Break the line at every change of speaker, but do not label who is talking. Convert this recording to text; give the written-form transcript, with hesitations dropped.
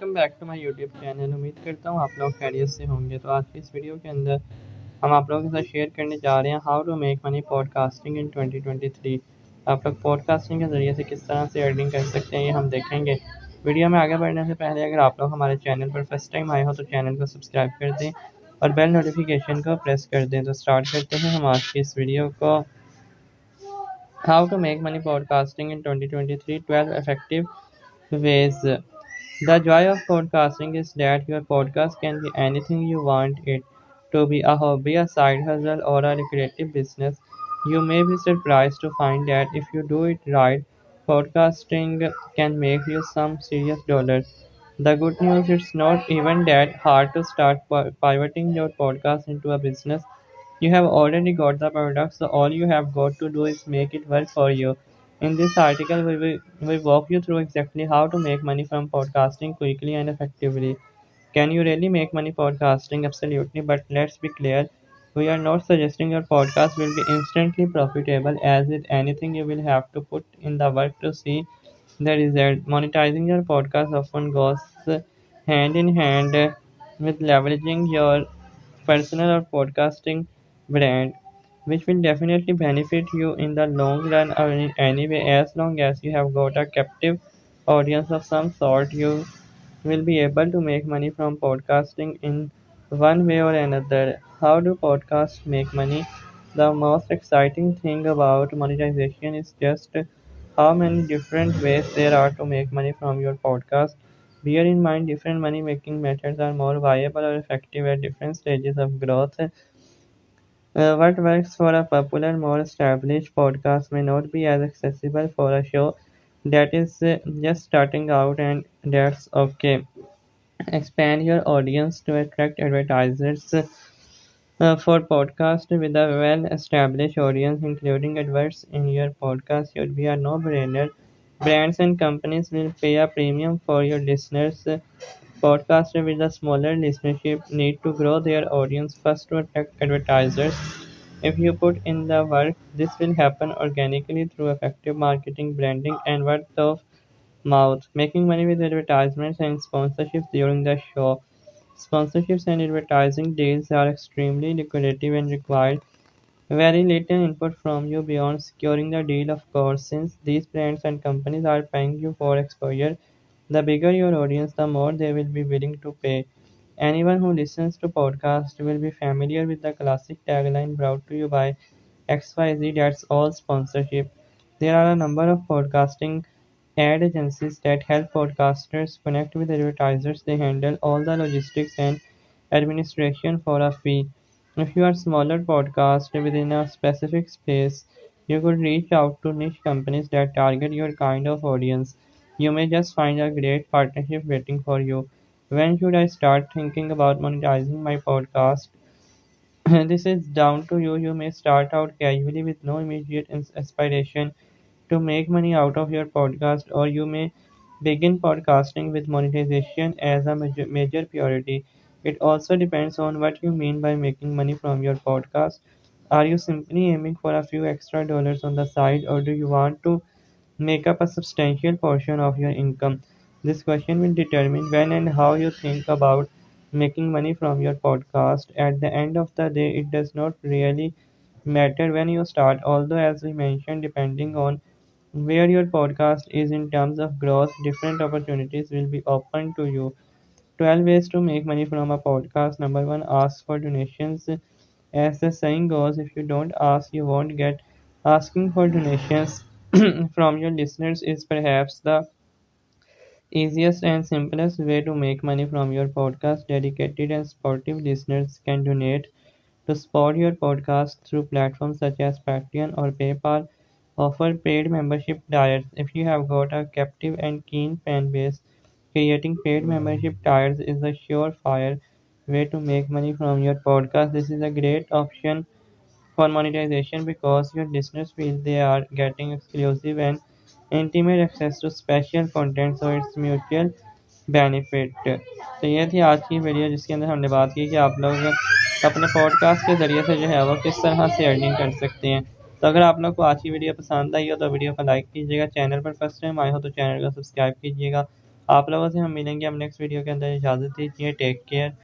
Welcome back to my YouTube channel. उम्मीद करता हूँ आप लोग खैरियत से होंगे। तो आज की इस वीडियो के अंदर हम आप लोगों के साथ शेयर करने जा रहे हैं how to make money podcasting in 2023। आप लोग पॉडकास्टिंग के ज़रिए से किस तरह से अर्निंग कर सकते हैं ये हम देखेंगे। वीडियो में आगे बढ़ने से पहले अगर आप लोग हमारे चैनल पर फर्स्ट टाइम आए हो तो चैनल को सब्सक्राइब कर दें और बेल नोटिफिकेशन को प्रेस कर दें। तो स्टार्ट करते हैं हम आज की इस वीडियो को। How to make money podcasting in 2023, 12 effective ways. The joy of podcasting is that your podcast can be anything you want it to be, a hobby, a side hustle, or a creative business. You may be surprised to find that if you do it right, podcasting can make you some serious dollars. The good news is it's not even that hard to start pivoting your podcast into a business. You have already got the product, so all you have got to do is make it work for you. In this article, we walk you through exactly how to make money from podcasting quickly and effectively. Can you really make money podcasting? Absolutely, but let's be clear. We are not suggesting your podcast will be instantly profitable. As with anything, you will have to put in the work to see the result. Monetizing your podcast often goes hand in hand with leveraging your personal or podcasting brand, which will definitely benefit you in the long run or in any way. As long as you have got a captive audience of some sort, you will be able to make money from podcasting in one way or another. How do podcasts make money? The most exciting thing about monetization is just how many different ways there are to make money from your podcast. Bear in mind, different money making methods are more viable or effective at different stages of growth. What works for a popular, more established podcast may not be as accessible for a show that is just starting out, and that's okay. Expand your audience to attract advertisers. For podcasts with a well-established audience, including adverts in your podcast should be a no-brainer. Brands and companies will pay a premium for your listeners. Podcasters with a smaller listenership need to grow their audience first to attract advertisers. If you put in the work, this will happen organically through effective marketing, branding, and word of mouth. Making money with advertisements and sponsorships during the show. Sponsorships and advertising deals are extremely lucrative and require very little input from you beyond securing the deal, of course, since these brands and companies are paying you for exposure. The bigger your audience, the more they will be willing to pay. Anyone who listens to podcasts will be familiar with the classic tagline brought to you by XYZ, that's all sponsorship. There are a number of podcasting ad agencies that help podcasters connect with advertisers. They handle all the logistics and administration for a fee. If you are a smaller podcast within a specific space, you could reach out to niche companies that target your kind of audience. You may just find a great partnership waiting for you. When should I start thinking about monetizing my podcast? This is down to you. You may start out casually with no immediate aspiration to make money out of your podcast, or you may begin podcasting with monetization as a major priority. It also depends on what you mean by making money from your podcast. Are you simply aiming for a few extra dollars on the side, or do you want to make up a substantial portion of your income? This question will determine when and how you think about making money from your podcast. At the end of the day, it does not really matter when you start, although, as we mentioned, depending on where your podcast is in terms of growth, different opportunities will be open to you. 12 ways to make money from a podcast. Number one, ask for donations. As the saying goes, if you don't ask, you won't get. Asking for donations from your listeners is perhaps the easiest and simplest way to make money from your podcast. Dedicated and supportive listeners can donate to support your podcast through platforms such as Patreon or PayPal. Offer paid membership tiers. If you have got a captive and keen fan base, creating paid membership tiers is a surefire way to make money from your podcast. This is a great option for monetization because your listeners feel they are getting exclusive and intimate access to special content, so it's mutual benefit. तो ये थी आज की video जिसके अंदर हमने बात की कि आप लोग अपने पॉडकास्ट के ज़रिए से जो है वो किस तरह से अर्निंग कर सकते हैं। तो अगर आप लोग को आज की वीडियो पसंद आई हो तो वीडियो को लाइक कीजिएगा, चैनल पर फर्स्ट टाइम आए हो तो चैनल को सब्सक्राइब कीजिएगा आप लोगों से हम मिलेंगे हम नेक्स्ट वीडियो के अंदर। इजाज़त दीजिए, टेक केयर।